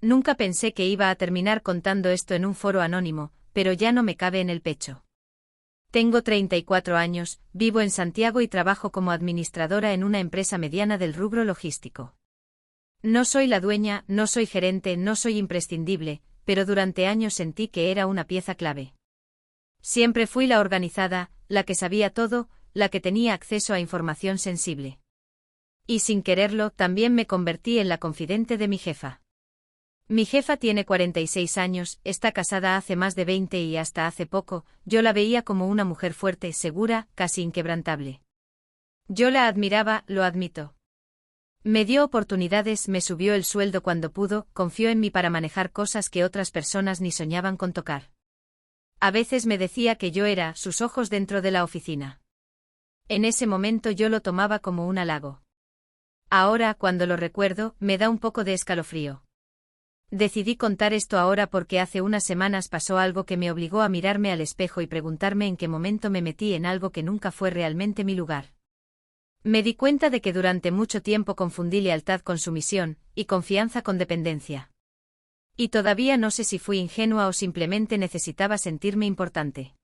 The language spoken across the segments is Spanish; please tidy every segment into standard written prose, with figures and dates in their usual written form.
Nunca pensé que iba a terminar contando esto en un foro anónimo, pero ya no me cabe en el pecho. Tengo 34 años, vivo en Santiago y trabajo como administradora en una empresa mediana del rubro logístico. No soy la dueña, no soy gerente, no soy imprescindible, pero durante años sentí que era una pieza clave. Siempre fui la organizada, la que sabía todo, la que tenía acceso a información sensible. Y sin quererlo, también me convertí en la confidente de mi jefa. Mi jefa tiene 46 años, está casada hace más de 20 y hasta hace poco, yo la veía como una mujer fuerte, segura, casi inquebrantable. Yo la admiraba, lo admito. Me dio oportunidades, me subió el sueldo cuando pudo, confió en mí para manejar cosas que otras personas ni soñaban con tocar. A veces me decía que yo era sus ojos dentro de la oficina. En ese momento yo lo tomaba como un halago. Ahora, cuando lo recuerdo, me da un poco de escalofrío. Decidí contar esto ahora porque hace unas semanas pasó algo que me obligó a mirarme al espejo y preguntarme en qué momento me metí en algo que nunca fue realmente mi lugar. Me di cuenta de que durante mucho tiempo confundí lealtad con sumisión, y confianza con dependencia. Y todavía no sé si fui ingenua o simplemente necesitaba sentirme importante.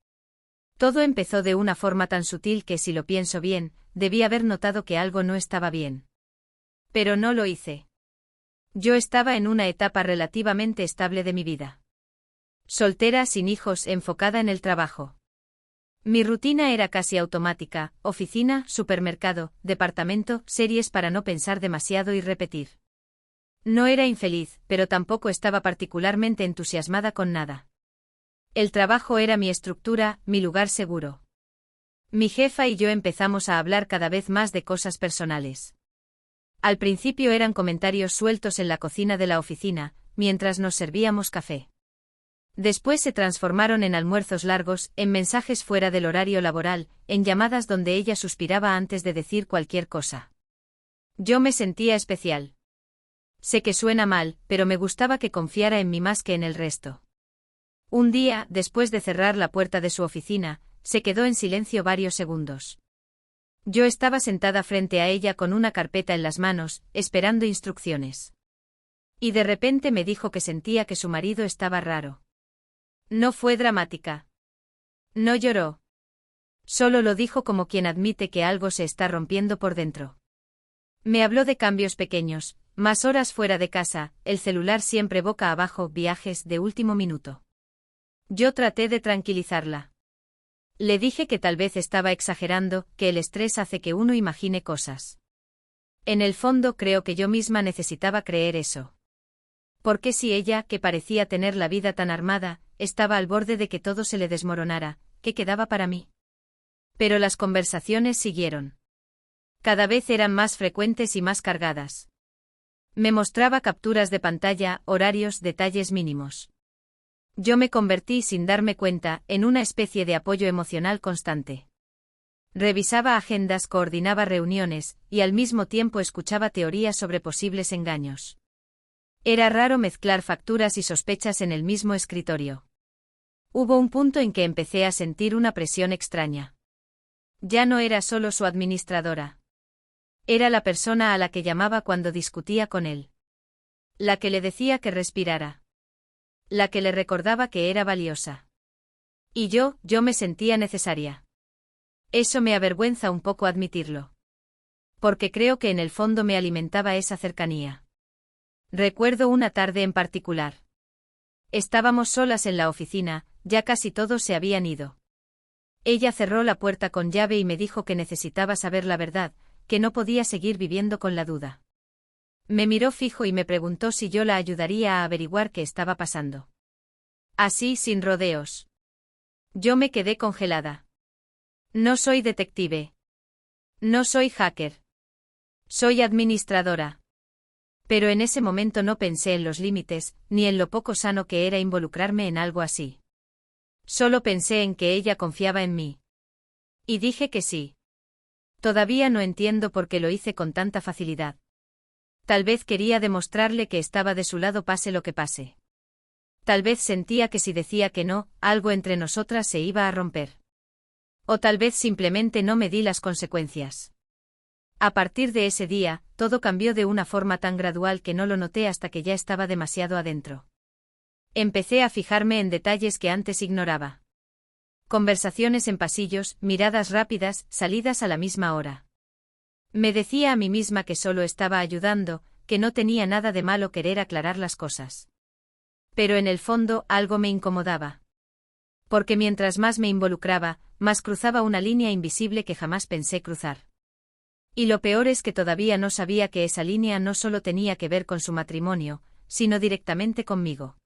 Todo empezó de una forma tan sutil que, si lo pienso bien, debí haber notado que algo no estaba bien. Pero no lo hice. Yo estaba en una etapa relativamente estable de mi vida. Soltera, sin hijos, enfocada en el trabajo. Mi rutina era casi automática: oficina, supermercado, departamento, series para no pensar demasiado y repetir. No era infeliz, pero tampoco estaba particularmente entusiasmada con nada. El trabajo era mi estructura, mi lugar seguro. Mi jefa y yo empezamos a hablar cada vez más de cosas personales. Al principio eran comentarios sueltos en la cocina de la oficina, mientras nos servíamos café. Después se transformaron en almuerzos largos, en mensajes fuera del horario laboral, en llamadas donde ella suspiraba antes de decir cualquier cosa. Yo me sentía especial. Sé que suena mal, pero me gustaba que confiara en mí más que en el resto. Un día, después de cerrar la puerta de su oficina, se quedó en silencio varios segundos. Yo estaba sentada frente a ella con una carpeta en las manos, esperando instrucciones. Y de repente me dijo que sentía que su marido estaba raro. No fue dramática. No lloró. Solo lo dijo como quien admite que algo se está rompiendo por dentro. Me habló de cambios pequeños, más horas fuera de casa, el celular siempre boca abajo, viajes de último minuto. Yo traté de tranquilizarla. Le dije que tal vez estaba exagerando, que el estrés hace que uno imagine cosas. En el fondo creo que yo misma necesitaba creer eso. Porque si ella, que parecía tener la vida tan armada, estaba al borde de que todo se le desmoronara, ¿qué quedaba para mí? Pero las conversaciones siguieron. Cada vez eran más frecuentes y más cargadas. Me mostraba capturas de pantalla, horarios, detalles mínimos. Yo me convertí, sin darme cuenta, en una especie de apoyo emocional constante. Revisaba agendas, coordinaba reuniones, y al mismo tiempo escuchaba teorías sobre posibles engaños. Era raro mezclar facturas y sospechas en el mismo escritorio. Hubo un punto en que empecé a sentir una presión extraña. Ya no era solo su administradora. Era la persona a la que llamaba cuando discutía con él. La que le decía que respirara. La que le recordaba que era valiosa. Y yo me sentía necesaria. Eso me avergüenza un poco admitirlo. Porque creo que en el fondo me alimentaba esa cercanía. Recuerdo una tarde en particular. Estábamos solas en la oficina, ya casi todos se habían ido. Ella cerró la puerta con llave y me dijo que necesitaba saber la verdad, que no podía seguir viviendo con la duda. Me miró fijo y me preguntó si yo la ayudaría a averiguar qué estaba pasando. Así, sin rodeos. Yo me quedé congelada. No soy detective. No soy hacker. Soy administradora. Pero en ese momento no pensé en los límites, ni en lo poco sano que era involucrarme en algo así. Solo pensé en que ella confiaba en mí. Y dije que sí. Todavía no entiendo por qué lo hice con tanta facilidad. Tal vez quería demostrarle que estaba de su lado pase lo que pase. Tal vez sentía que si decía que no, algo entre nosotras se iba a romper. O tal vez simplemente no medí las consecuencias. A partir de ese día, todo cambió de una forma tan gradual que no lo noté hasta que ya estaba demasiado adentro. Empecé a fijarme en detalles que antes ignoraba. Conversaciones en pasillos, miradas rápidas, salidas a la misma hora. Me decía a mí misma que solo estaba ayudando, que no tenía nada de malo querer aclarar las cosas. Pero en el fondo algo me incomodaba. Porque mientras más me involucraba, más cruzaba una línea invisible que jamás pensé cruzar. Y lo peor es que todavía no sabía que esa línea no solo tenía que ver con su matrimonio, sino directamente conmigo.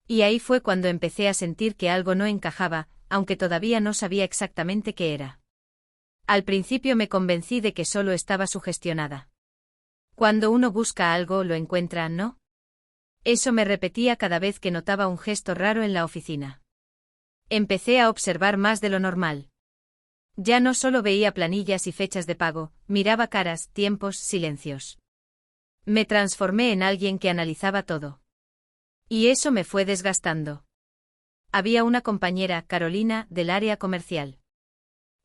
Y ahí fue cuando empecé a sentir que algo no encajaba, aunque todavía no sabía exactamente qué era. Al principio me convencí de que solo estaba sugestionada. Cuando uno busca algo, lo encuentra, ¿no? Eso me repetía cada vez que notaba un gesto raro en la oficina. Empecé a observar más de lo normal. Ya no solo veía planillas y fechas de pago, miraba caras, tiempos, silencios. Me transformé en alguien que analizaba todo. Y eso me fue desgastando. Había una compañera, Carolina, del área comercial.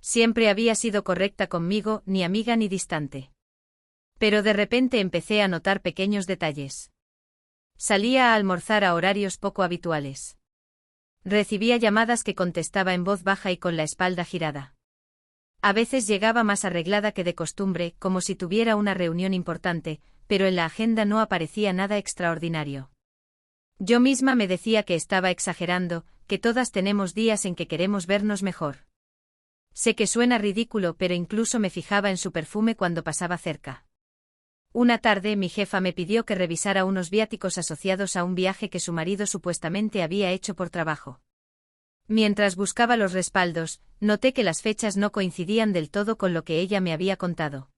Siempre había sido correcta conmigo, ni amiga ni distante. Pero de repente empecé a notar pequeños detalles. Salía a almorzar a horarios poco habituales. Recibía llamadas que contestaba en voz baja y con la espalda girada. A veces llegaba más arreglada que de costumbre, como si tuviera una reunión importante, pero en la agenda no aparecía nada extraordinario. Yo misma me decía que estaba exagerando, que todas tenemos días en que queremos vernos mejor. Sé que suena ridículo, pero incluso me fijaba en su perfume cuando pasaba cerca. Una tarde mi jefa me pidió que revisara unos viáticos asociados a un viaje que su marido supuestamente había hecho por trabajo. Mientras buscaba los respaldos, noté que las fechas no coincidían del todo con lo que ella me había contado.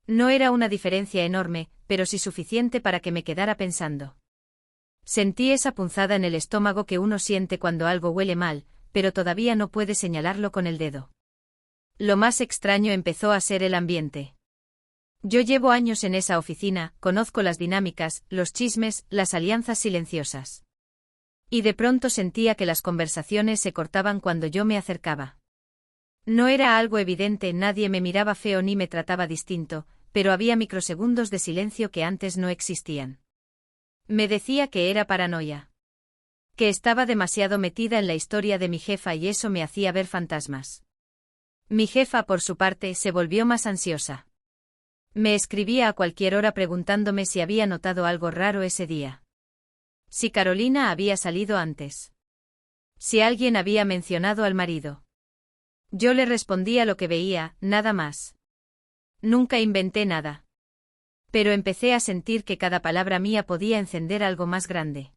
No era una diferencia enorme, pero sí suficiente para que me quedara pensando. Sentí esa punzada en el estómago que uno siente cuando algo huele mal, pero todavía no puede señalarlo con el dedo. Lo más extraño empezó a ser el ambiente. Yo llevo años en esa oficina, conozco las dinámicas, los chismes, las alianzas silenciosas. Y de pronto sentía que las conversaciones se cortaban cuando yo me acercaba. No era algo evidente, nadie me miraba feo ni me trataba distinto, pero había microsegundos de silencio que antes no existían. Me decía que era paranoia. Que estaba demasiado metida en la historia de mi jefa y eso me hacía ver fantasmas. Mi jefa, por su parte, se volvió más ansiosa. Me escribía a cualquier hora preguntándome si había notado algo raro ese día. Si Carolina había salido antes. Si alguien había mencionado al marido. Yo le respondía lo que veía, nada más. Nunca inventé nada. Pero empecé a sentir que cada palabra mía podía encender algo más grande.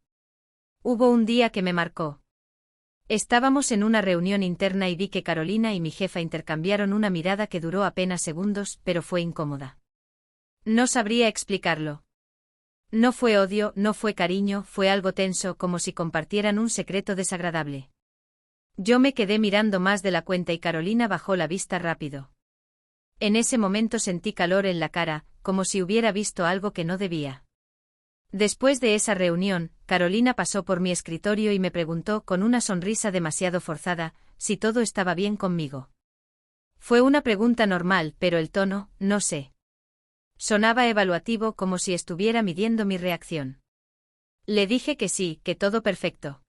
Hubo un día que me marcó. Estábamos en una reunión interna y vi que Carolina y mi jefa intercambiaron una mirada que duró apenas segundos, pero fue incómoda. No sabría explicarlo. No fue odio, no fue cariño, fue algo tenso, como si compartieran un secreto desagradable. Yo me quedé mirando más de la cuenta y Carolina bajó la vista rápido. En ese momento sentí calor en la cara, como si hubiera visto algo que no debía. Después de esa reunión, Carolina pasó por mi escritorio y me preguntó con una sonrisa demasiado forzada, si todo estaba bien conmigo. Fue una pregunta normal, pero el tono, no sé. Sonaba evaluativo, como si estuviera midiendo mi reacción. Le dije que sí, que todo perfecto.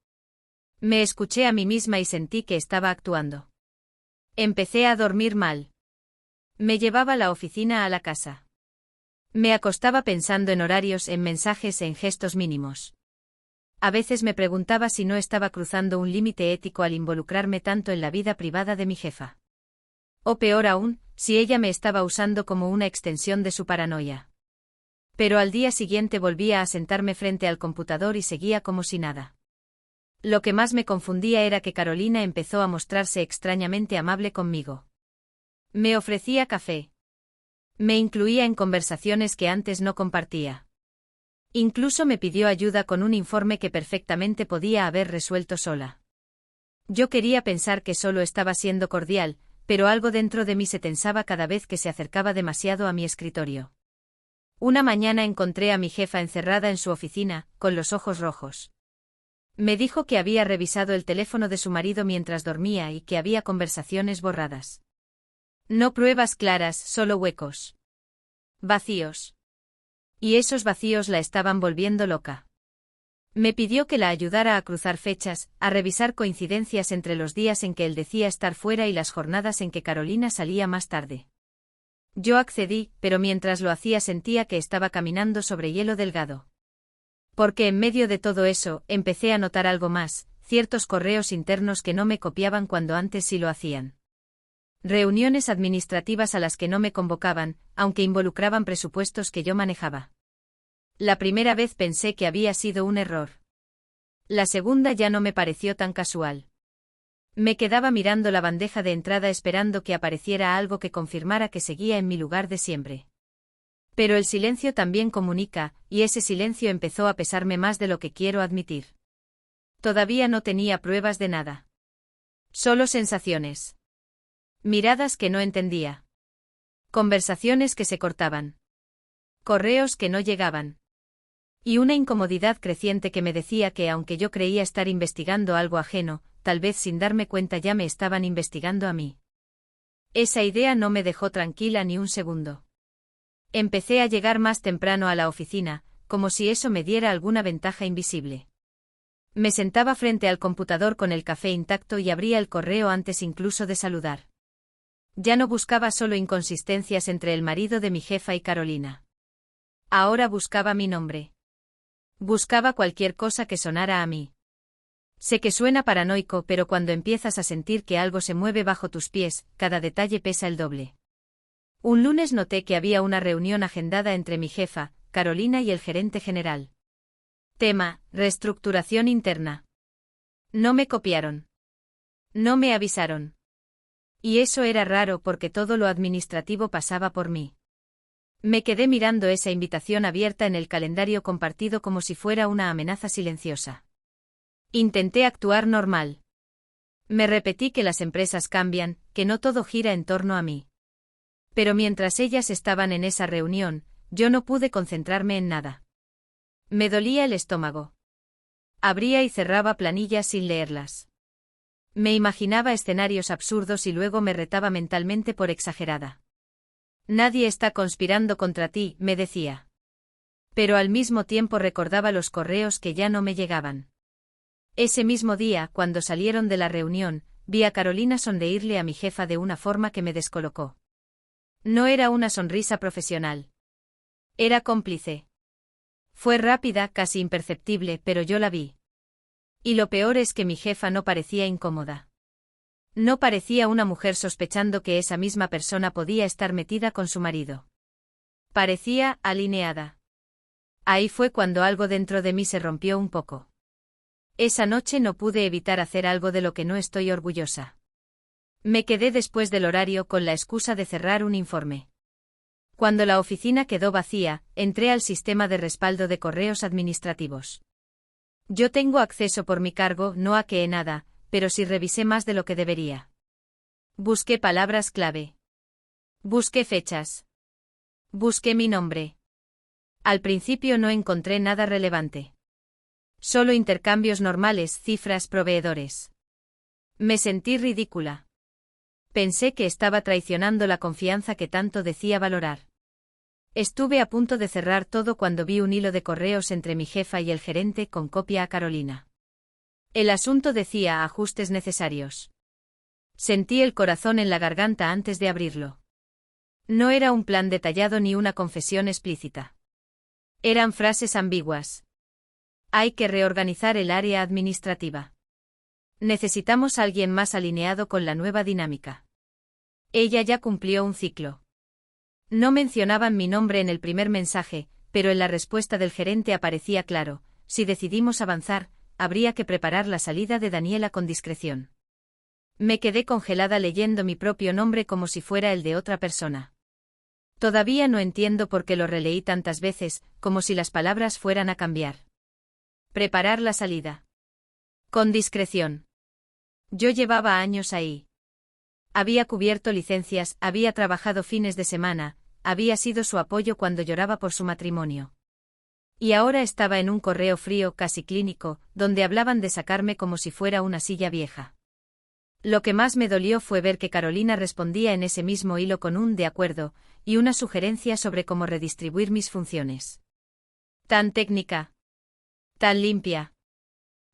Me escuché a mí misma y sentí que estaba actuando. Empecé a dormir mal. Me llevaba la oficina a la casa. Me acostaba pensando en horarios, en mensajes, en gestos mínimos. A veces me preguntaba si no estaba cruzando un límite ético al involucrarme tanto en la vida privada de mi jefa. O peor aún, si ella me estaba usando como una extensión de su paranoia. Pero al día siguiente volvía a sentarme frente al computador y seguía como si nada. Lo que más me confundía era que Carolina empezó a mostrarse extrañamente amable conmigo. Me ofrecía café. Me incluía en conversaciones que antes no compartía. Incluso me pidió ayuda con un informe que perfectamente podía haber resuelto sola. Yo quería pensar que solo estaba siendo cordial, pero algo dentro de mí se tensaba cada vez que se acercaba demasiado a mi escritorio. Una mañana encontré a mi jefa encerrada en su oficina, con los ojos rojos. Me dijo que había revisado el teléfono de su marido mientras dormía y que había conversaciones borradas. No pruebas claras, solo huecos. Vacíos. Y esos vacíos la estaban volviendo loca. Me pidió que la ayudara a cruzar fechas, a revisar coincidencias entre los días en que él decía estar fuera y las jornadas en que Carolina salía más tarde. Yo accedí, pero mientras lo hacía sentía que estaba caminando sobre hielo delgado. Porque en medio de todo eso, empecé a notar algo más, ciertos correos internos que no me copiaban cuando antes sí lo hacían. Reuniones administrativas a las que no me convocaban, aunque involucraban presupuestos que yo manejaba. La primera vez pensé que había sido un error. La segunda ya no me pareció tan casual. Me quedaba mirando la bandeja de entrada esperando que apareciera algo que confirmara que seguía en mi lugar de siempre. Pero el silencio también comunica, y ese silencio empezó a pesarme más de lo que quiero admitir. Todavía no tenía pruebas de nada. Solo sensaciones. Miradas que no entendía. Conversaciones que se cortaban. Correos que no llegaban. Y una incomodidad creciente que me decía que aunque yo creía estar investigando algo ajeno, tal vez sin darme cuenta ya me estaban investigando a mí. Esa idea no me dejó tranquila ni un segundo. Empecé a llegar más temprano a la oficina, como si eso me diera alguna ventaja invisible. Me sentaba frente al computador con el café intacto y abría el correo antes incluso de saludar. Ya no buscaba solo inconsistencias entre el marido de mi jefa y Carolina. Ahora buscaba mi nombre. Buscaba cualquier cosa que sonara a mí. Sé que suena paranoico, pero cuando empiezas a sentir que algo se mueve bajo tus pies, cada detalle pesa el doble. Un lunes noté que había una reunión agendada entre mi jefa, Carolina y el gerente general. Tema: reestructuración interna. No me copiaron. No me avisaron. Y eso era raro porque todo lo administrativo pasaba por mí. Me quedé mirando esa invitación abierta en el calendario compartido como si fuera una amenaza silenciosa. Intenté actuar normal. Me repetí que las empresas cambian, que no todo gira en torno a mí. Pero mientras ellas estaban en esa reunión, yo no pude concentrarme en nada. Me dolía el estómago. Abría y cerraba planillas sin leerlas. Me imaginaba escenarios absurdos y luego me retaba mentalmente por exagerada. Nadie está conspirando contra ti, me decía. Pero al mismo tiempo recordaba los correos que ya no me llegaban. Ese mismo día, cuando salieron de la reunión, vi a Carolina sonreírle a mi jefa de una forma que me descolocó. No era una sonrisa profesional. Era cómplice. Fue rápida, casi imperceptible, pero yo la vi. Y lo peor es que mi jefa no parecía incómoda. No parecía una mujer sospechando que esa misma persona podía estar metida con su marido. Parecía alineada. Ahí fue cuando algo dentro de mí se rompió un poco. Esa noche no pude evitar hacer algo de lo que no estoy orgullosa. Me quedé después del horario con la excusa de cerrar un informe. Cuando la oficina quedó vacía, entré al sistema de respaldo de correos administrativos. Yo tengo acceso por mi cargo, no hackeé nada, pero sí revisé más de lo que debería. Busqué palabras clave. Busqué fechas. Busqué mi nombre. Al principio no encontré nada relevante. Solo intercambios normales, cifras, proveedores. Me sentí ridícula. Pensé que estaba traicionando la confianza que tanto decía valorar. Estuve a punto de cerrar todo cuando vi un hilo de correos entre mi jefa y el gerente con copia a Carolina. El asunto decía ajustes necesarios. Sentí el corazón en la garganta antes de abrirlo. No era un plan detallado ni una confesión explícita. Eran frases ambiguas. Hay que reorganizar el área administrativa. Necesitamos a alguien más alineado con la nueva dinámica. Ella ya cumplió un ciclo. No mencionaban mi nombre en el primer mensaje, pero en la respuesta del gerente aparecía claro: si decidimos avanzar, habría que preparar la salida de Daniela con discreción. Me quedé congelada leyendo mi propio nombre como si fuera el de otra persona. Todavía no entiendo por qué lo releí tantas veces, como si las palabras fueran a cambiar. Preparar la salida. Con discreción. Yo llevaba años ahí. Había cubierto licencias, había trabajado fines de semana, había sido su apoyo cuando lloraba por su matrimonio. Y ahora estaba en un correo frío, casi clínico, donde hablaban de sacarme como si fuera una silla vieja. Lo que más me dolió fue ver que Carolina respondía en ese mismo hilo con un de acuerdo y una sugerencia sobre cómo redistribuir mis funciones. Tan técnica. Tan limpia.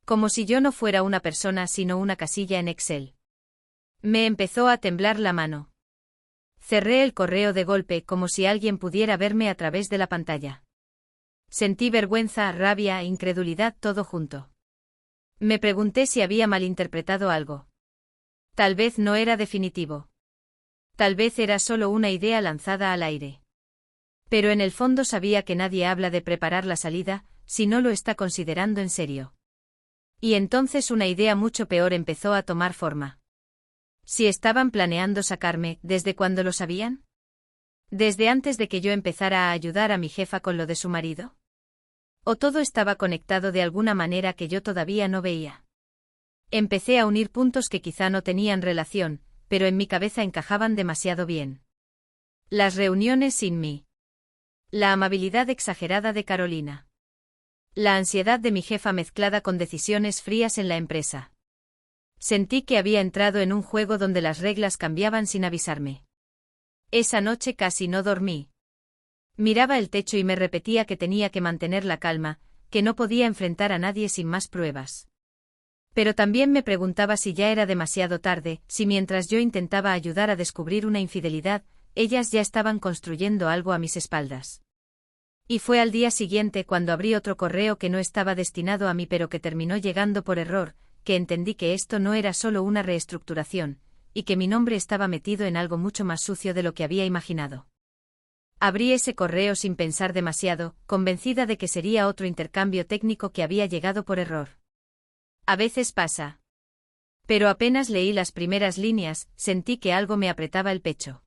Como si yo no fuera una persona sino una casilla en Excel. Me empezó a temblar la mano. Cerré el correo de golpe como si alguien pudiera verme a través de la pantalla. Sentí vergüenza, rabia, incredulidad, todo junto. Me pregunté si había malinterpretado algo. Tal vez no era definitivo. Tal vez era solo una idea lanzada al aire. Pero en el fondo sabía que nadie habla de preparar la salida si no lo está considerando en serio. Y entonces una idea mucho peor empezó a tomar forma. Si estaban planeando sacarme, ¿desde cuándo lo sabían? ¿Desde antes de que yo empezara a ayudar a mi jefa con lo de su marido? ¿O todo estaba conectado de alguna manera que yo todavía no veía? Empecé a unir puntos que quizá no tenían relación, pero en mi cabeza encajaban demasiado bien. Las reuniones sin mí. La amabilidad exagerada de Carolina. La ansiedad de mi jefa mezclada con decisiones frías en la empresa. Sentí que había entrado en un juego donde las reglas cambiaban sin avisarme. Esa noche casi no dormí. Miraba el techo y me repetía que tenía que mantener la calma, que no podía enfrentar a nadie sin más pruebas. Pero también me preguntaba si ya era demasiado tarde, si mientras yo intentaba ayudar a descubrir una infidelidad, ellas ya estaban construyendo algo a mis espaldas. Y fue al día siguiente cuando abrí otro correo que no estaba destinado a mí pero que terminó llegando por error, que entendí que esto no era solo una reestructuración, y que mi nombre estaba metido en algo mucho más sucio de lo que había imaginado. Abrí ese correo sin pensar demasiado, convencida de que sería otro intercambio técnico que había llegado por error. A veces pasa. Pero apenas leí las primeras líneas, sentí que algo me apretaba el pecho.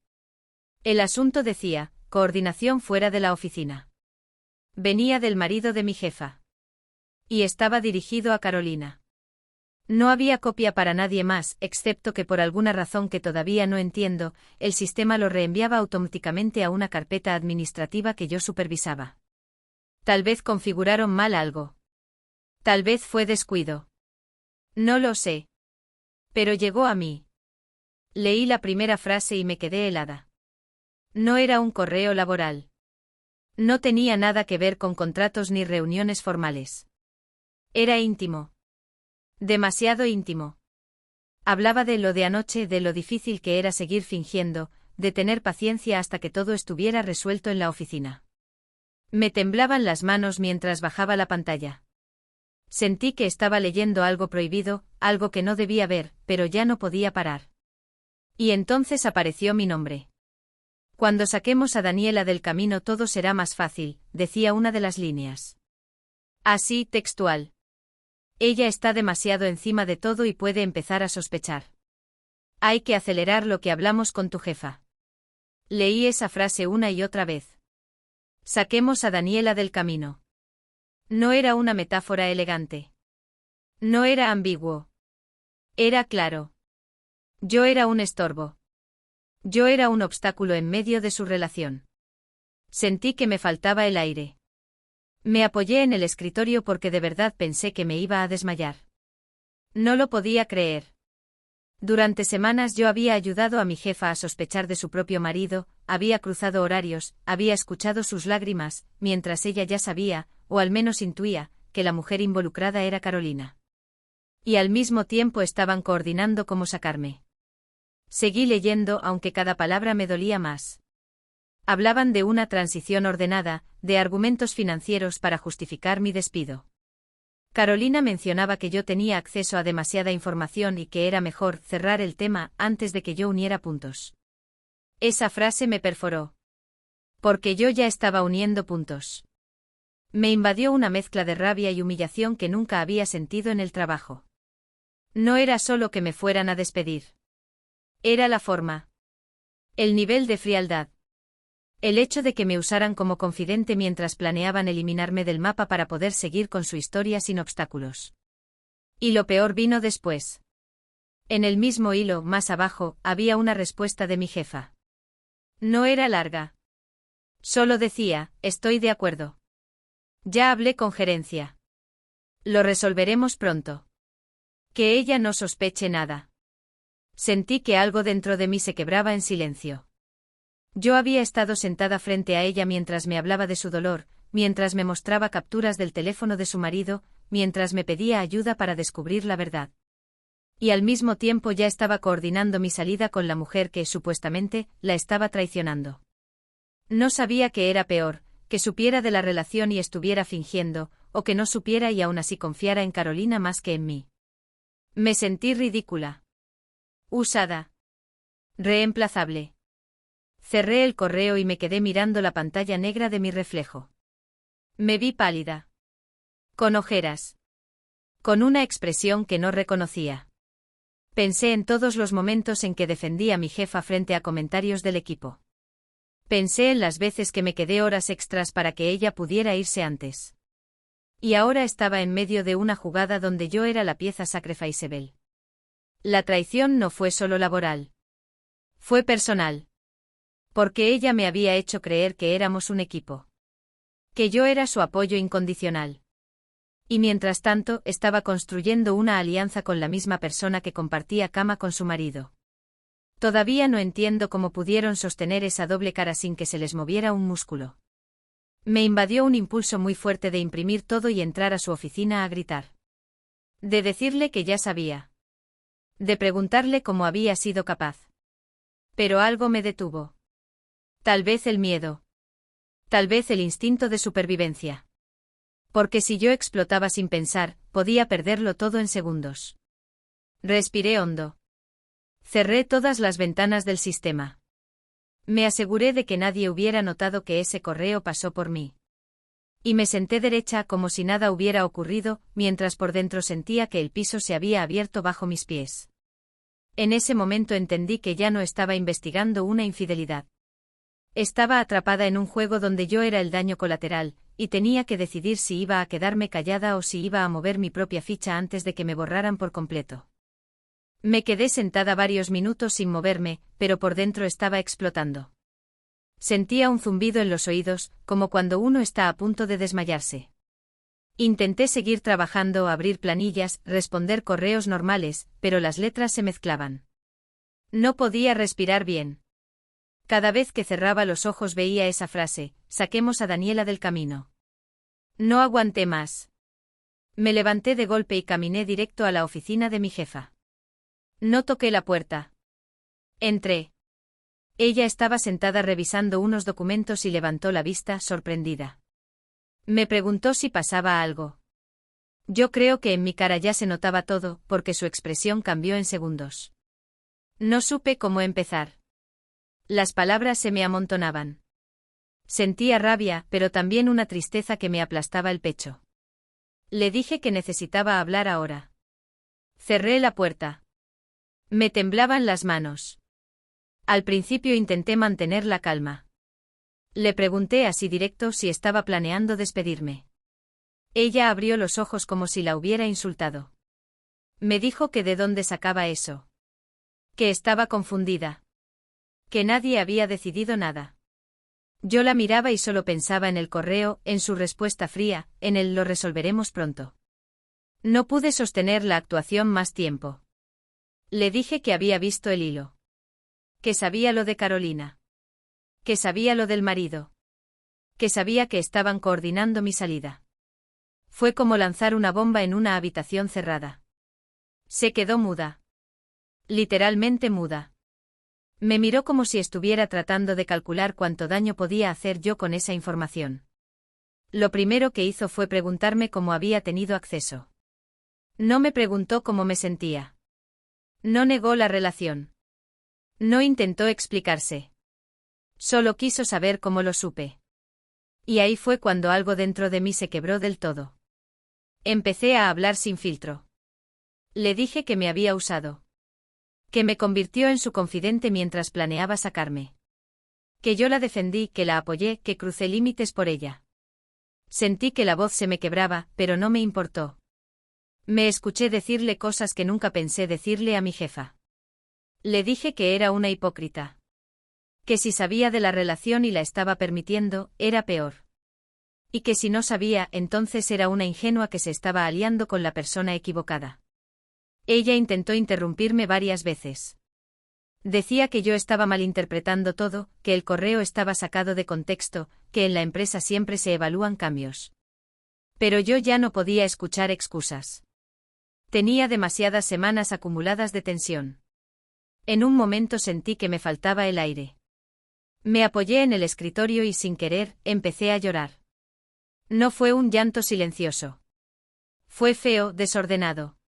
El asunto decía, coordinación fuera de la oficina. Venía del marido de mi jefa. Y estaba dirigido a Carolina. No había copia para nadie más, excepto que por alguna razón que todavía no entiendo, el sistema lo reenviaba automáticamente a una carpeta administrativa que yo supervisaba. Tal vez configuraron mal algo. Tal vez fue descuido. No lo sé. Pero llegó a mí. Leí la primera frase y me quedé helada. No era un correo laboral. No tenía nada que ver con contratos ni reuniones formales. Era íntimo. Demasiado íntimo. Hablaba de lo de anoche, de lo difícil que era seguir fingiendo, de tener paciencia hasta que todo estuviera resuelto en la oficina. Me temblaban las manos mientras bajaba la pantalla. Sentí que estaba leyendo algo prohibido, algo que no debía ver, pero ya no podía parar. Y entonces apareció mi nombre. Cuando saquemos a Daniela del camino todo será más fácil, decía una de las líneas. Así, textual. Ella está demasiado encima de todo y puede empezar a sospechar. Hay que acelerar lo que hablamos con tu jefa. Leí esa frase una y otra vez. Saquemos a Daniela del camino. No era una metáfora elegante. No era ambiguo. Era claro. Yo era un estorbo. Yo era un obstáculo en medio de su relación. Sentí que me faltaba el aire. Me apoyé en el escritorio porque de verdad pensé que me iba a desmayar. No lo podía creer. Durante semanas yo había ayudado a mi jefa a sospechar de su propio marido, había cruzado horarios, había escuchado sus lágrimas, mientras ella ya sabía, o al menos intuía, que la mujer involucrada era Carolina. Y al mismo tiempo estaban coordinando cómo sacarme. Seguí leyendo aunque cada palabra me dolía más. Hablaban de una transición ordenada, de argumentos financieros para justificar mi despido. Carolina mencionaba que yo tenía acceso a demasiada información y que era mejor cerrar el tema antes de que yo uniera puntos. Esa frase me perforó. Porque yo ya estaba uniendo puntos. Me invadió una mezcla de rabia y humillación que nunca había sentido en el trabajo. No era solo que me fueran a despedir. Era la forma. El nivel de frialdad. El hecho de que me usaran como confidente mientras planeaban eliminarme del mapa para poder seguir con su historia sin obstáculos. Y lo peor vino después. En el mismo hilo, más abajo, había una respuesta de mi jefa. No era larga. Solo decía, estoy de acuerdo. Ya hablé con gerencia. Lo resolveremos pronto. Que ella no sospeche nada. Sentí que algo dentro de mí se quebraba en silencio. Yo había estado sentada frente a ella mientras me hablaba de su dolor, mientras me mostraba capturas del teléfono de su marido, mientras me pedía ayuda para descubrir la verdad. Y al mismo tiempo ya estaba coordinando mi salida con la mujer que, supuestamente, la estaba traicionando. No sabía qué era peor, que supiera de la relación y estuviera fingiendo, o que no supiera y aún así confiara en Carolina más que en mí. Me sentí ridícula. Usada. Reemplazable. Cerré el correo y me quedé mirando la pantalla negra de mi reflejo. Me vi pálida. Con ojeras. Con una expresión que no reconocía. Pensé en todos los momentos en que defendí a mi jefa frente a comentarios del equipo. Pensé en las veces que me quedé horas extras para que ella pudiera irse antes. Y ahora estaba en medio de una jugada donde yo era la pieza sacrificable. La traición no fue solo laboral. Fue personal. Porque ella me había hecho creer que éramos un equipo. Que yo era su apoyo incondicional. Y mientras tanto, estaba construyendo una alianza con la misma persona que compartía cama con su marido. Todavía no entiendo cómo pudieron sostener esa doble cara sin que se les moviera un músculo. Me invadió un impulso muy fuerte de imprimir todo y entrar a su oficina a gritar. De decirle que ya sabía. De preguntarle cómo había sido capaz. Pero algo me detuvo. Tal vez el miedo. Tal vez el instinto de supervivencia. Porque si yo explotaba sin pensar, podía perderlo todo en segundos. Respiré hondo. Cerré todas las ventanas del sistema. Me aseguré de que nadie hubiera notado que ese correo pasó por mí. Y me senté derecha como si nada hubiera ocurrido, mientras por dentro sentía que el piso se había abierto bajo mis pies. En ese momento entendí que ya no estaba investigando una infidelidad. Estaba atrapada en un juego donde yo era el daño colateral, y tenía que decidir si iba a quedarme callada o si iba a mover mi propia ficha antes de que me borraran por completo. Me quedé sentada varios minutos sin moverme, pero por dentro estaba explotando. Sentía un zumbido en los oídos, como cuando uno está a punto de desmayarse. Intenté seguir trabajando, abrir planillas, responder correos normales, pero las letras se mezclaban. No podía respirar bien. Cada vez que cerraba los ojos veía esa frase: saquemos a Daniela del camino. No aguanté más. Me levanté de golpe y caminé directo a la oficina de mi jefa. No toqué la puerta. Entré. Ella estaba sentada revisando unos documentos y levantó la vista, sorprendida. Me preguntó si pasaba algo. Yo creo que en mi cara ya se notaba todo, porque su expresión cambió en segundos. No supe cómo empezar. Las palabras se me amontonaban. Sentía rabia, pero también una tristeza que me aplastaba el pecho. Le dije que necesitaba hablar ahora. Cerré la puerta. Me temblaban las manos. Al principio intenté mantener la calma. Le pregunté así directo si estaba planeando despedirme. Ella abrió los ojos como si la hubiera insultado. Me dijo que de dónde sacaba eso. Que estaba confundida. Que nadie había decidido nada. Yo la miraba y solo pensaba en el correo, en su respuesta fría, en el lo resolveremos pronto. No pude sostener la actuación más tiempo. Le dije que había visto el hilo. Que sabía lo de Carolina. Que sabía lo del marido. Que sabía que estaban coordinando mi salida. Fue como lanzar una bomba en una habitación cerrada. Se quedó muda. Literalmente muda. Me miró como si estuviera tratando de calcular cuánto daño podía hacer yo con esa información. Lo primero que hizo fue preguntarme cómo había tenido acceso. No me preguntó cómo me sentía. No negó la relación. No intentó explicarse. Solo quiso saber cómo lo supe. Y ahí fue cuando algo dentro de mí se quebró del todo. Empecé a hablar sin filtro. Le dije que me había usado. Que me convirtió en su confidente mientras planeaba sacarme. Que yo la defendí, que la apoyé, que crucé límites por ella. Sentí que la voz se me quebraba, pero no me importó. Me escuché decirle cosas que nunca pensé decirle a mi jefa. Le dije que era una hipócrita. Que si sabía de la relación y la estaba permitiendo, era peor. Y que si no sabía, entonces era una ingenua que se estaba aliando con la persona equivocada. Ella intentó interrumpirme varias veces. Decía que yo estaba malinterpretando todo, que el correo estaba sacado de contexto, que en la empresa siempre se evalúan cambios. Pero yo ya no podía escuchar excusas. Tenía demasiadas semanas acumuladas de tensión. En un momento sentí que me faltaba el aire. Me apoyé en el escritorio y sin querer, empecé a llorar. No fue un llanto silencioso. Fue feo, desordenado.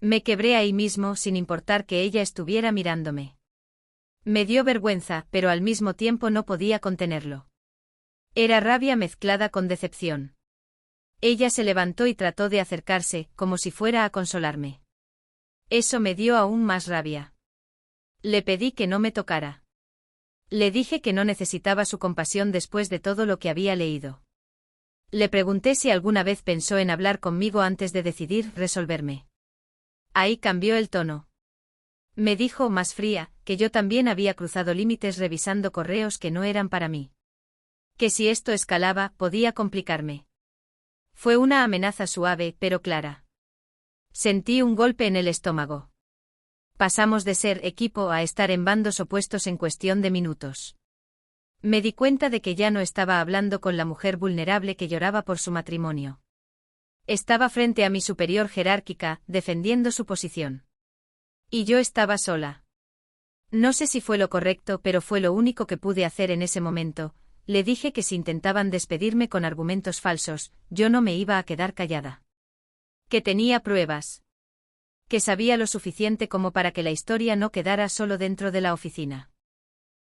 Me quebré ahí mismo sin importar que ella estuviera mirándome. Me dio vergüenza, pero al mismo tiempo no podía contenerlo. Era rabia mezclada con decepción. Ella se levantó y trató de acercarse, como si fuera a consolarme. Eso me dio aún más rabia. Le pedí que no me tocara. Le dije que no necesitaba su compasión después de todo lo que había leído. Le pregunté si alguna vez pensó en hablar conmigo antes de decidir resolverme. Ahí cambió el tono. Me dijo, más fría, que yo también había cruzado límites revisando correos que no eran para mí. Que si esto escalaba, podía complicarme. Fue una amenaza suave, pero clara. Sentí un golpe en el estómago. Pasamos de ser equipo a estar en bandos opuestos en cuestión de minutos. Me di cuenta de que ya no estaba hablando con la mujer vulnerable que lloraba por su matrimonio. Estaba frente a mi superior jerárquica, defendiendo su posición. Y yo estaba sola. No sé si fue lo correcto, pero fue lo único que pude hacer en ese momento. Le dije que si intentaban despedirme con argumentos falsos, yo no me iba a quedar callada. Que tenía pruebas. Que sabía lo suficiente como para que la historia no quedara solo dentro de la oficina.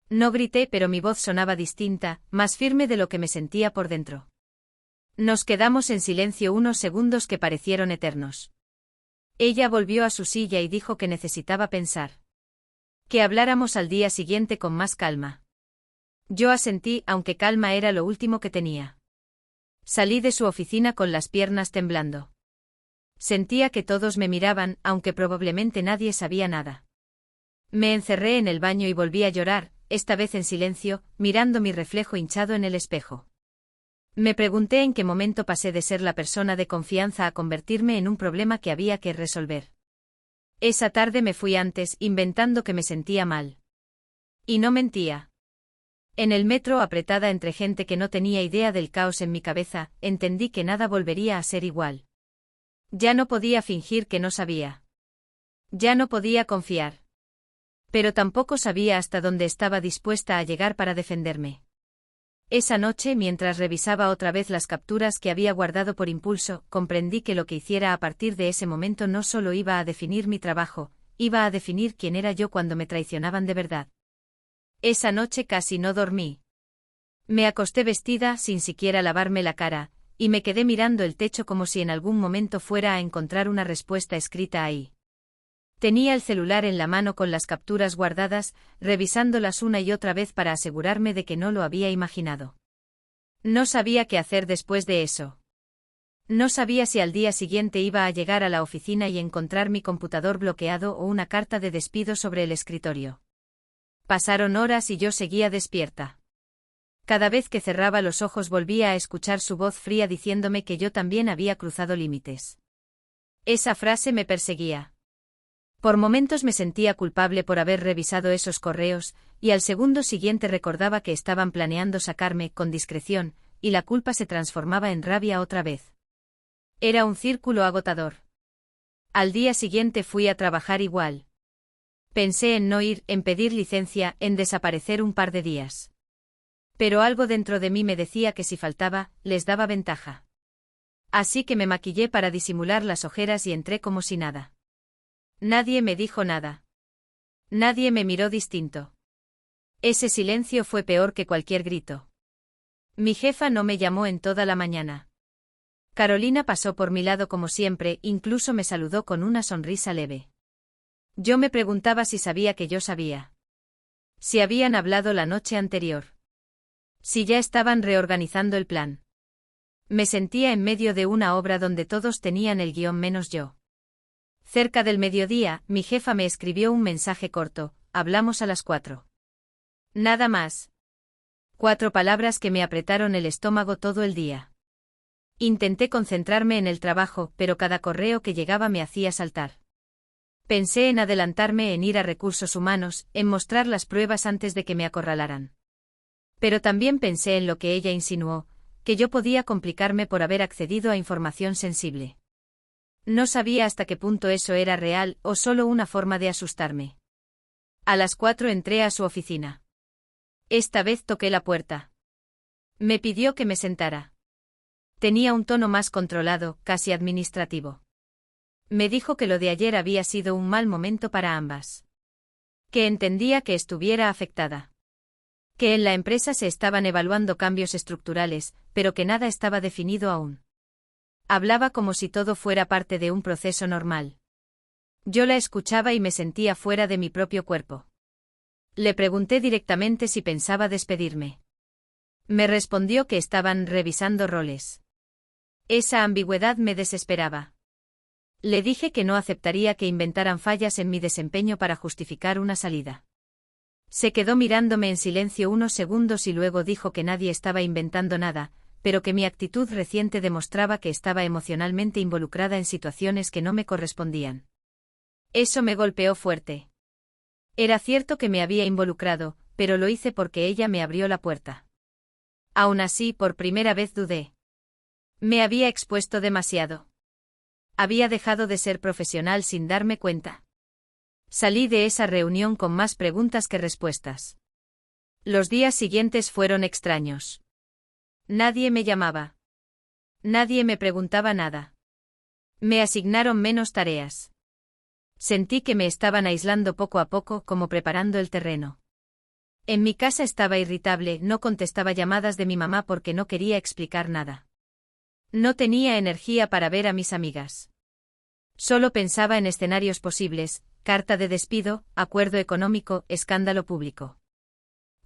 No grité, pero mi voz sonaba distinta, más firme de lo que me sentía por dentro. Nos quedamos en silencio unos segundos que parecieron eternos. Ella volvió a su silla y dijo que necesitaba pensar. Que habláramos al día siguiente con más calma. Yo asentí, aunque calma era lo último que tenía. Salí de su oficina con las piernas temblando. Sentía que todos me miraban, aunque probablemente nadie sabía nada. Me encerré en el baño y volví a llorar, esta vez en silencio, mirando mi reflejo hinchado en el espejo. Me pregunté en qué momento pasé de ser la persona de confianza a convertirme en un problema que había que resolver. Esa tarde me fui antes, inventando que me sentía mal. Y no mentía. En el metro, apretada entre gente que no tenía idea del caos en mi cabeza, entendí que nada volvería a ser igual. Ya no podía fingir que no sabía. Ya no podía confiar. Pero tampoco sabía hasta dónde estaba dispuesta a llegar para defenderme. Esa noche, mientras revisaba otra vez las capturas que había guardado por impulso, comprendí que lo que hiciera a partir de ese momento no solo iba a definir mi trabajo, iba a definir quién era yo cuando me traicionaban de verdad. Esa noche casi no dormí. Me acosté vestida sin siquiera lavarme la cara, y me quedé mirando el techo como si en algún momento fuera a encontrar una respuesta escrita ahí. Tenía el celular en la mano con las capturas guardadas, revisándolas una y otra vez para asegurarme de que no lo había imaginado. No sabía qué hacer después de eso. No sabía si al día siguiente iba a llegar a la oficina y encontrar mi computador bloqueado o una carta de despido sobre el escritorio. Pasaron horas y yo seguía despierta. Cada vez que cerraba los ojos volvía a escuchar su voz fría diciéndome que yo también había cruzado límites. Esa frase me perseguía. Por momentos me sentía culpable por haber revisado esos correos, y al segundo siguiente recordaba que estaban planeando sacarme con discreción, y la culpa se transformaba en rabia otra vez. Era un círculo agotador. Al día siguiente fui a trabajar igual. Pensé en no ir, en pedir licencia, en desaparecer un par de días. Pero algo dentro de mí me decía que si faltaba, les daba ventaja. Así que me maquillé para disimular las ojeras y entré como si nada. Nadie me dijo nada. Nadie me miró distinto. Ese silencio fue peor que cualquier grito. Mi jefa no me llamó en toda la mañana. Carolina pasó por mi lado como siempre, incluso me saludó con una sonrisa leve. Yo me preguntaba si sabía que yo sabía. Si habían hablado la noche anterior. Si ya estaban reorganizando el plan. Me sentía en medio de una obra donde todos tenían el guión menos yo. Cerca del mediodía, mi jefa me escribió un mensaje corto: hablamos a las 4. Nada más. 4 palabras que me apretaron el estómago todo el día. Intenté concentrarme en el trabajo, pero cada correo que llegaba me hacía saltar. Pensé en adelantarme, en ir a recursos humanos, en mostrar las pruebas antes de que me acorralaran. Pero también pensé en lo que ella insinuó, que yo podía complicarme por haber accedido a información sensible. No sabía hasta qué punto eso era real o solo una forma de asustarme. A las 4 entré a su oficina. Esta vez toqué la puerta. Me pidió que me sentara. Tenía un tono más controlado, casi administrativo. Me dijo que lo de ayer había sido un mal momento para ambas. Que entendía que estuviera afectada. Que en la empresa se estaban evaluando cambios estructurales, pero que nada estaba definido aún. Hablaba como si todo fuera parte de un proceso normal. Yo la escuchaba y me sentía fuera de mi propio cuerpo. Le pregunté directamente si pensaba despedirme. Me respondió que estaban revisando roles. Esa ambigüedad me desesperaba. Le dije que no aceptaría que inventaran fallas en mi desempeño para justificar una salida. Se quedó mirándome en silencio unos segundos y luego dijo que nadie estaba inventando nada, pero que mi actitud reciente demostraba que estaba emocionalmente involucrada en situaciones que no me correspondían. Eso me golpeó fuerte. Era cierto que me había involucrado, pero lo hice porque ella me abrió la puerta. Aún así, por primera vez dudé. Me había expuesto demasiado. Había dejado de ser profesional sin darme cuenta. Salí de esa reunión con más preguntas que respuestas. Los días siguientes fueron extraños. Nadie me llamaba. Nadie me preguntaba nada. Me asignaron menos tareas. Sentí que me estaban aislando poco a poco, como preparando el terreno. En mi casa estaba irritable, no contestaba llamadas de mi mamá porque no quería explicar nada. No tenía energía para ver a mis amigas. Solo pensaba en escenarios posibles: carta de despido, acuerdo económico, escándalo público.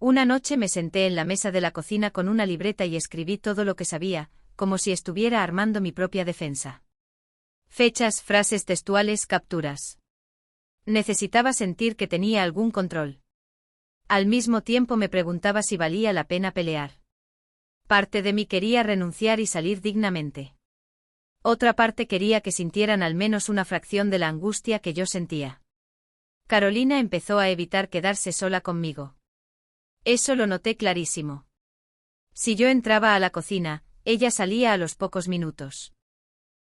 Una noche me senté en la mesa de la cocina con una libreta y escribí todo lo que sabía, como si estuviera armando mi propia defensa. Fechas, frases textuales, capturas. Necesitaba sentir que tenía algún control. Al mismo tiempo me preguntaba si valía la pena pelear. Parte de mí quería renunciar y salir dignamente. Otra parte quería que sintieran al menos una fracción de la angustia que yo sentía. Carolina empezó a evitar quedarse sola conmigo. Eso lo noté clarísimo. Si yo entraba a la cocina, ella salía a los pocos minutos.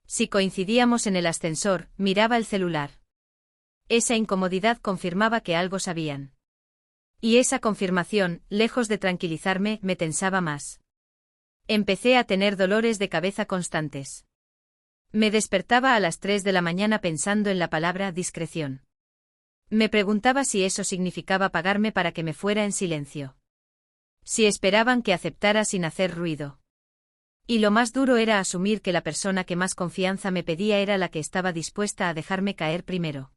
Si coincidíamos en el ascensor, miraba el celular. Esa incomodidad confirmaba que algo sabían. Y esa confirmación, lejos de tranquilizarme, me tensaba más. Empecé a tener dolores de cabeza constantes. Me despertaba a las 3 de la mañana pensando en la palabra discreción. Me preguntaba si eso significaba pagarme para que me fuera en silencio. Si esperaban que aceptara sin hacer ruido. Y lo más duro era asumir que la persona que más confianza me pedía era la que estaba dispuesta a dejarme caer primero.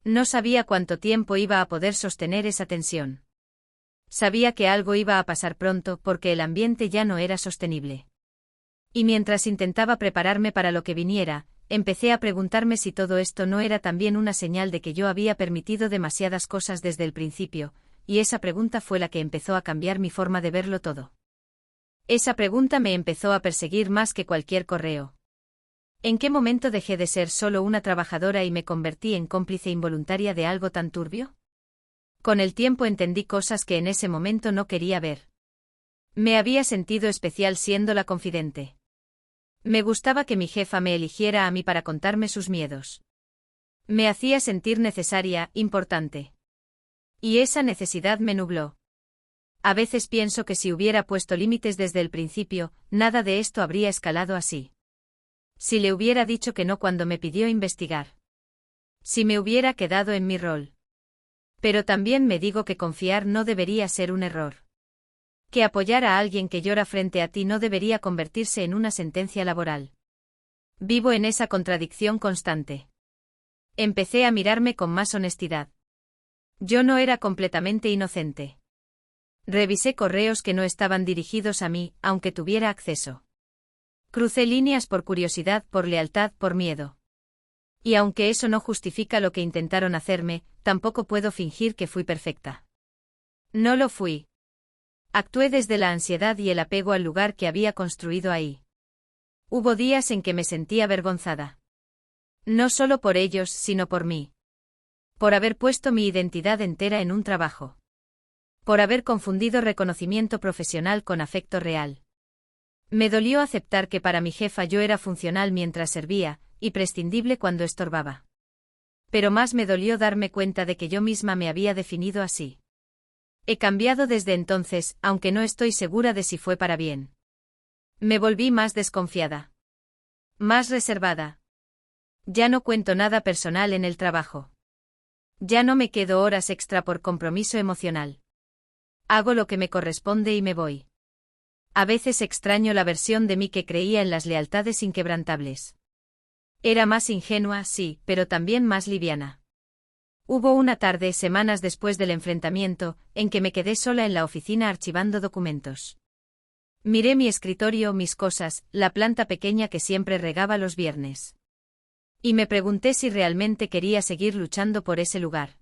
No sabía cuánto tiempo iba a poder sostener esa tensión. Sabía que algo iba a pasar pronto porque el ambiente ya no era sostenible. Y mientras intentaba prepararme para lo que viniera, empecé a preguntarme si todo esto no era también una señal de que yo había permitido demasiadas cosas desde el principio, y esa pregunta fue la que empezó a cambiar mi forma de verlo todo. Esa pregunta me empezó a perseguir más que cualquier correo. ¿En qué momento dejé de ser solo una trabajadora y me convertí en cómplice involuntaria de algo tan turbio? Con el tiempo entendí cosas que en ese momento no quería ver. Me había sentido especial siendo la confidente. Me gustaba que mi jefa me eligiera a mí para contarme sus miedos. Me hacía sentir necesaria, importante. Y esa necesidad me nubló. A veces pienso que si hubiera puesto límites desde el principio, nada de esto habría escalado así. Si le hubiera dicho que no cuando me pidió investigar. Si me hubiera quedado en mi rol. Pero también me digo que confiar no debería ser un error. Que apoyar a alguien que llora frente a ti no debería convertirse en una sentencia laboral. Vivo en esa contradicción constante. Empecé a mirarme con más honestidad. Yo no era completamente inocente. Revisé correos que no estaban dirigidos a mí, aunque tuviera acceso. Crucé líneas por curiosidad, por lealtad, por miedo. Y aunque eso no justifica lo que intentaron hacerme, tampoco puedo fingir que fui perfecta. No lo fui. Actué desde la ansiedad y el apego al lugar que había construido ahí. Hubo días en que me sentí avergonzada. No solo por ellos, sino por mí. Por haber puesto mi identidad entera en un trabajo. Por haber confundido reconocimiento profesional con afecto real. Me dolió aceptar que para mi jefa yo era funcional mientras servía, y prescindible cuando estorbaba. Pero más me dolió darme cuenta de que yo misma me había definido así. He cambiado desde entonces, aunque no estoy segura de si fue para bien. Me volví más desconfiada. Más reservada. Ya no cuento nada personal en el trabajo. Ya no me quedo horas extra por compromiso emocional. Hago lo que me corresponde y me voy. A veces extraño la versión de mí que creía en las lealtades inquebrantables. Era más ingenua, sí, pero también más liviana. Hubo una tarde, semanas después del enfrentamiento, en que me quedé sola en la oficina archivando documentos. Miré mi escritorio, mis cosas, la planta pequeña que siempre regaba los viernes. Y me pregunté si realmente quería seguir luchando por ese lugar.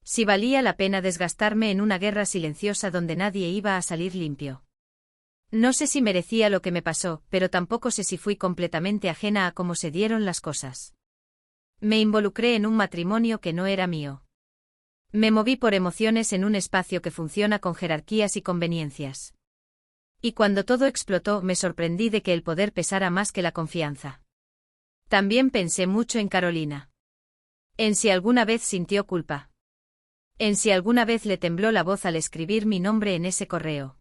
Si valía la pena desgastarme en una guerra silenciosa donde nadie iba a salir limpio. No sé si merecía lo que me pasó, pero tampoco sé si fui completamente ajena a cómo se dieron las cosas. Me involucré en un matrimonio que no era mío. Me moví por emociones en un espacio que funciona con jerarquías y conveniencias. Y cuando todo explotó, me sorprendí de que el poder pesara más que la confianza. También pensé mucho en Carolina. En si alguna vez sintió culpa. En si alguna vez le tembló la voz al escribir mi nombre en ese correo.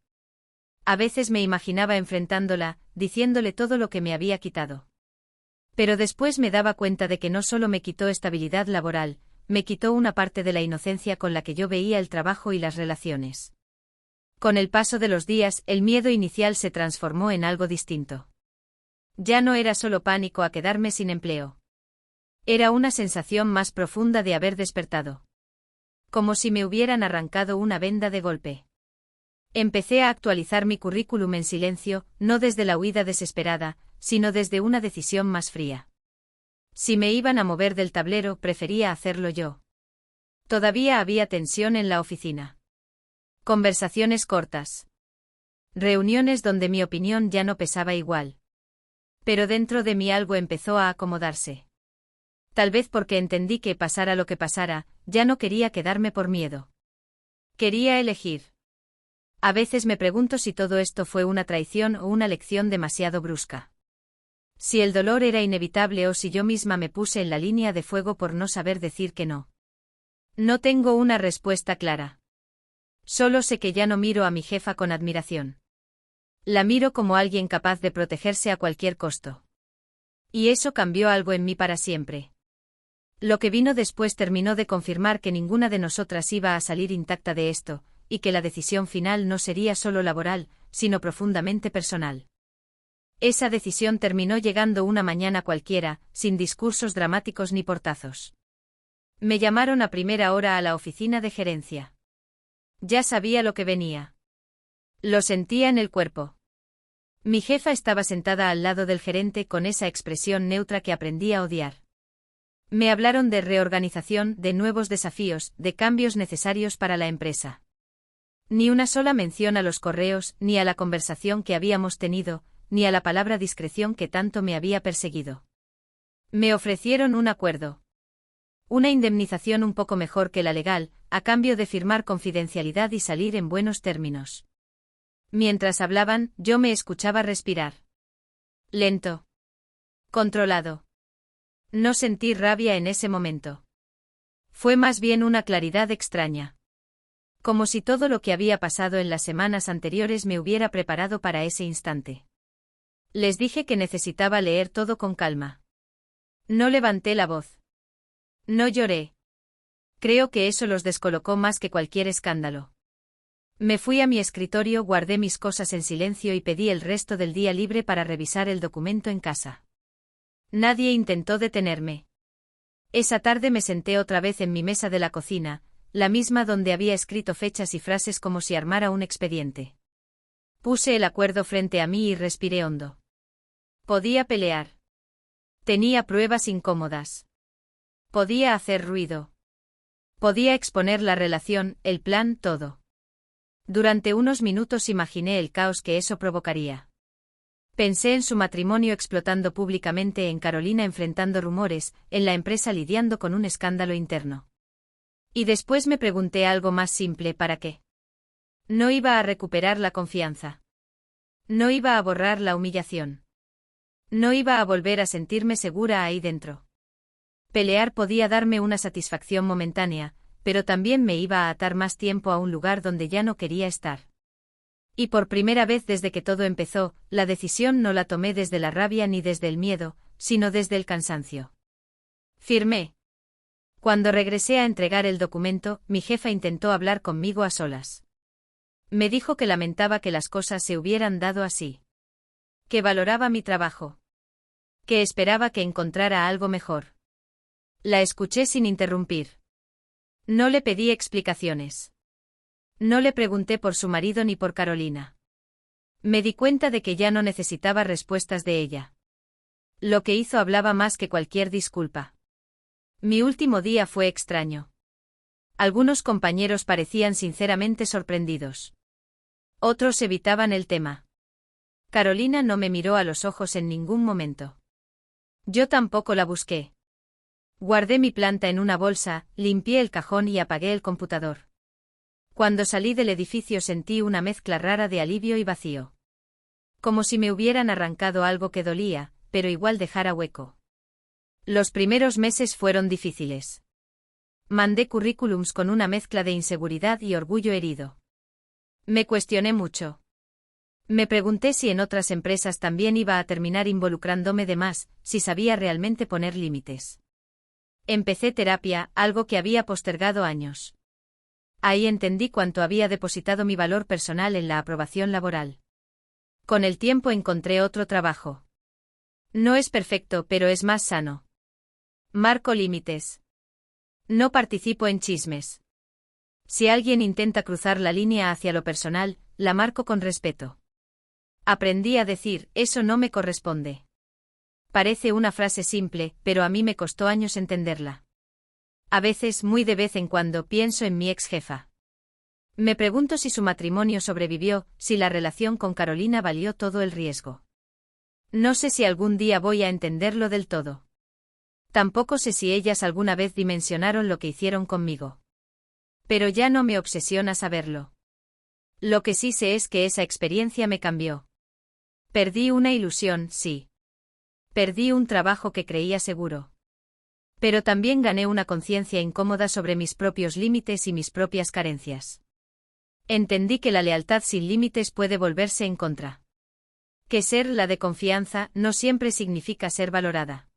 A veces me imaginaba enfrentándola, diciéndole todo lo que me había quitado. Pero después me daba cuenta de que no solo me quitó estabilidad laboral, me quitó una parte de la inocencia con la que yo veía el trabajo y las relaciones. Con el paso de los días, el miedo inicial se transformó en algo distinto. Ya no era solo pánico a quedarme sin empleo. Era una sensación más profunda de haber despertado. Como si me hubieran arrancado una venda de golpe. Empecé a actualizar mi currículum en silencio, no desde la huida desesperada, sino desde una decisión más fría. Si me iban a mover del tablero, prefería hacerlo yo. Todavía había tensión en la oficina. Conversaciones cortas. Reuniones donde mi opinión ya no pesaba igual. Pero dentro de mí algo empezó a acomodarse. Tal vez porque entendí que pasara lo que pasara, ya no quería quedarme por miedo. Quería elegir. A veces me pregunto si todo esto fue una traición o una lección demasiado brusca. Si el dolor era inevitable o si yo misma me puse en la línea de fuego por no saber decir que no. No tengo una respuesta clara. Solo sé que ya no miro a mi jefa con admiración. La miro como alguien capaz de protegerse a cualquier costo. Y eso cambió algo en mí para siempre. Lo que vino después terminó de confirmar que ninguna de nosotras iba a salir intacta de esto, y que la decisión final no sería solo laboral, sino profundamente personal. Esa decisión terminó llegando una mañana cualquiera, sin discursos dramáticos ni portazos. Me llamaron a primera hora a la oficina de gerencia. Ya sabía lo que venía. Lo sentía en el cuerpo. Mi jefa estaba sentada al lado del gerente con esa expresión neutra que aprendí a odiar. Me hablaron de reorganización, de nuevos desafíos, de cambios necesarios para la empresa. Ni una sola mención a los correos, ni a la conversación que habíamos tenido, ni a la palabra discreción que tanto me había perseguido. Me ofrecieron un acuerdo. Una indemnización un poco mejor que la legal, a cambio de firmar confidencialidad y salir en buenos términos. Mientras hablaban, yo me escuchaba respirar. Lento. Controlado. No sentí rabia en ese momento. Fue más bien una claridad extraña. Como si todo lo que había pasado en las semanas anteriores me hubiera preparado para ese instante. Les dije que necesitaba leer todo con calma. No levanté la voz. No lloré. Creo que eso los descolocó más que cualquier escándalo. Me fui a mi escritorio, guardé mis cosas en silencio y pedí el resto del día libre para revisar el documento en casa. Nadie intentó detenerme. Esa tarde me senté otra vez en mi mesa de la cocina, la misma donde había escrito fechas y frases como si armara un expediente. Puse el acuerdo frente a mí y respiré hondo. Podía pelear. Tenía pruebas incómodas. Podía hacer ruido. Podía exponer la relación, el plan, todo. Durante unos minutos imaginé el caos que eso provocaría. Pensé en su matrimonio explotando públicamente, en Carolina enfrentando rumores, en la empresa lidiando con un escándalo interno. Y después me pregunté algo más simple: ¿para qué? No iba a recuperar la confianza. No iba a borrar la humillación. No iba a volver a sentirme segura ahí dentro. Pelear podía darme una satisfacción momentánea, pero también me iba a atar más tiempo a un lugar donde ya no quería estar. Y por primera vez desde que todo empezó, la decisión no la tomé desde la rabia ni desde el miedo, sino desde el cansancio. Firmé. Cuando regresé a entregar el documento, mi jefa intentó hablar conmigo a solas. Me dijo que lamentaba que las cosas se hubieran dado así. Que valoraba mi trabajo. Que esperaba que encontrara algo mejor. La escuché sin interrumpir. No le pedí explicaciones. No le pregunté por su marido ni por Carolina. Me di cuenta de que ya no necesitaba respuestas de ella. Lo que hizo hablaba más que cualquier disculpa. Mi último día fue extraño. Algunos compañeros parecían sinceramente sorprendidos. Otros evitaban el tema. Carolina no me miró a los ojos en ningún momento. Yo tampoco la busqué. Guardé mi planta en una bolsa, limpié el cajón y apagué el computador. Cuando salí del edificio sentí una mezcla rara de alivio y vacío. Como si me hubieran arrancado algo que dolía, pero igual dejara hueco. Los primeros meses fueron difíciles. Mandé currículums con una mezcla de inseguridad y orgullo herido. Me cuestioné mucho. Me pregunté si en otras empresas también iba a terminar involucrándome de más, si sabía realmente poner límites. Empecé terapia, algo que había postergado años. Ahí entendí cuánto había depositado mi valor personal en la aprobación laboral. Con el tiempo encontré otro trabajo. No es perfecto, pero es más sano. Marco límites. No participo en chismes. Si alguien intenta cruzar la línea hacia lo personal, la marco con respeto. Aprendí a decir: eso no me corresponde. Parece una frase simple, pero a mí me costó años entenderla. A veces, muy de vez en cuando, pienso en mi ex jefa. Me pregunto si su matrimonio sobrevivió, si la relación con Carolina valió todo el riesgo. No sé si algún día voy a entenderlo del todo. Tampoco sé si ellas alguna vez dimensionaron lo que hicieron conmigo. Pero ya no me obsesiona saberlo. Lo que sí sé es que esa experiencia me cambió. Perdí una ilusión, sí. Perdí un trabajo que creía seguro. Pero también gané una conciencia incómoda sobre mis propios límites y mis propias carencias. Entendí que la lealtad sin límites puede volverse en contra. Que ser la de confianza no siempre significa ser valorada.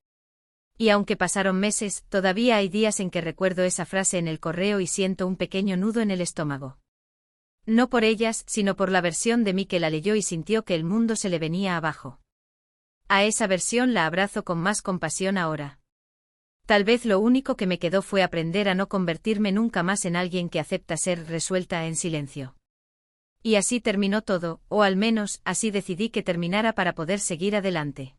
Y aunque pasaron meses, todavía hay días en que recuerdo esa frase en el correo y siento un pequeño nudo en el estómago. No por ellas, sino por la versión de mí que la leyó y sintió que el mundo se le venía abajo. A esa versión la abrazo con más compasión ahora. Tal vez lo único que me quedó fue aprender a no convertirme nunca más en alguien que acepta ser resuelta en silencio. Y así terminó todo, o al menos, así decidí que terminara para poder seguir adelante.